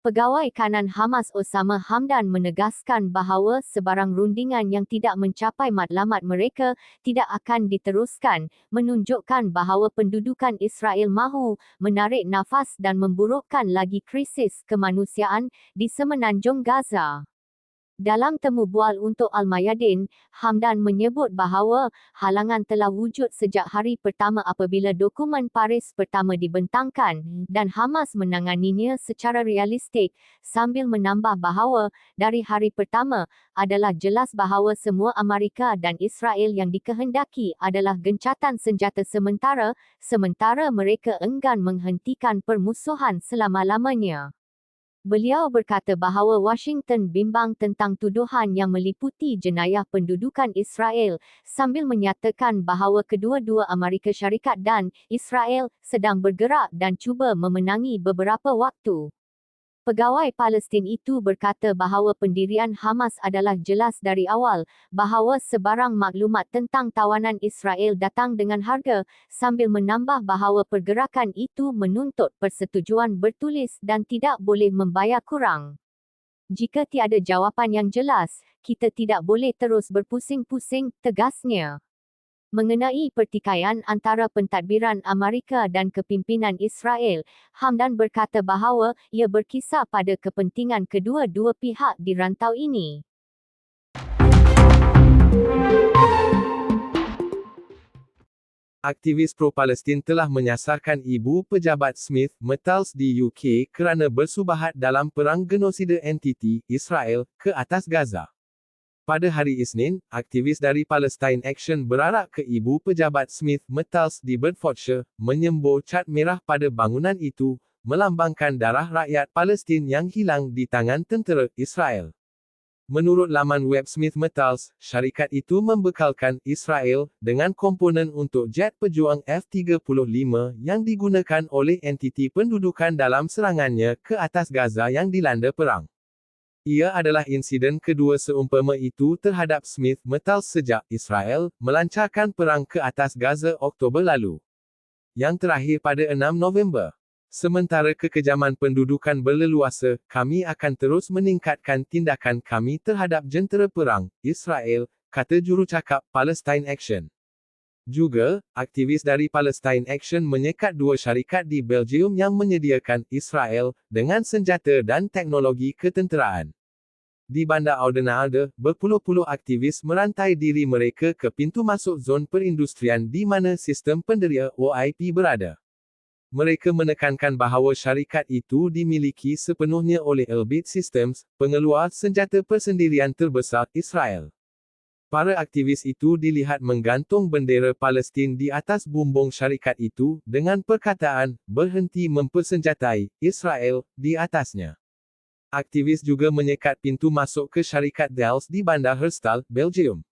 Pegawai kanan Hamas Osama Hamdan menegaskan bahawa sebarang rundingan yang tidak mencapai matlamat mereka tidak akan diteruskan, menunjukkan bahawa pendudukan Israel mahu menarik nafas dan memburukkan lagi krisis kemanusiaan di Semenanjung Gaza. Dalam temu bual untuk Al-Mayadin, Hamdan menyebut bahawa halangan telah wujud sejak hari pertama apabila dokumen Paris pertama dibentangkan dan Hamas menanganinya secara realistik, sambil menambah bahawa dari hari pertama adalah jelas bahawa semua Amerika dan Israel yang dikehendaki adalah gencatan senjata sementara mereka enggan menghentikan permusuhan selama-lamanya. Beliau berkata bahawa Washington bimbang tentang tuduhan yang meliputi jenayah pendudukan Israel, sambil menyatakan bahawa kedua-dua Amerika Syarikat dan Israel sedang bergerak dan cuba memenangi beberapa waktu. Pegawai Palestin itu berkata bahawa pendirian Hamas adalah jelas dari awal, bahawa sebarang maklumat tentang tawanan Israel datang dengan harga, sambil menambah bahawa pergerakan itu menuntut persetujuan bertulis dan tidak boleh membayar kurang. Jika tiada jawapan yang jelas, kita tidak boleh terus berpusing-pusing, tegasnya. Mengenai pertikaian antara pentadbiran Amerika dan kepimpinan Israel, Hamdan berkata bahawa ia berkisar pada kepentingan kedua-dua pihak di rantau ini. Aktivis pro-Palestin telah menyasarkan ibu pejabat Smith Metals di UK kerana bersubahat dalam perang genosida entiti Israel ke atas Gaza. Pada hari Isnin, aktivis dari Palestine Action berarak ke ibu pejabat Smith Metals di Bedfordshire, menyembur cat merah pada bangunan itu, melambangkan darah rakyat Palestin yang hilang di tangan tentera Israel. Menurut laman web Smith Metals, syarikat itu membekalkan Israel dengan komponen untuk jet pejuang F-35 yang digunakan oleh entiti pendudukan dalam serangannya ke atas Gaza yang dilanda perang. Ia adalah insiden kedua seumpama itu terhadap Smith Metals sejak Israel melancarkan perang ke atas Gaza Oktober lalu. Yang terakhir pada 6 November. Sementara kekejaman pendudukan berleluasa, kami akan terus meningkatkan tindakan kami terhadap jentera perang Israel, kata jurucakap Palestine Action. Juga, aktivis dari Palestine Action menyekat dua syarikat di Belgium yang menyediakan Israel dengan senjata dan teknologi ketenteraan. Di Bandar Oudenaarde, berpuluh-puluh aktivis merantai diri mereka ke pintu masuk zon perindustrian di mana sistem penderia OIP berada. Mereka menekankan bahawa syarikat itu dimiliki sepenuhnya oleh Elbit Systems, pengeluar senjata persendirian terbesar Israel. Para aktivis itu dilihat menggantung bendera Palestin di atas bumbung syarikat itu, dengan perkataan, berhenti mempersenjatai Israel, di atasnya. Aktivis juga menyekat pintu masuk ke syarikat Delft di Bandar Herstal, Belgium.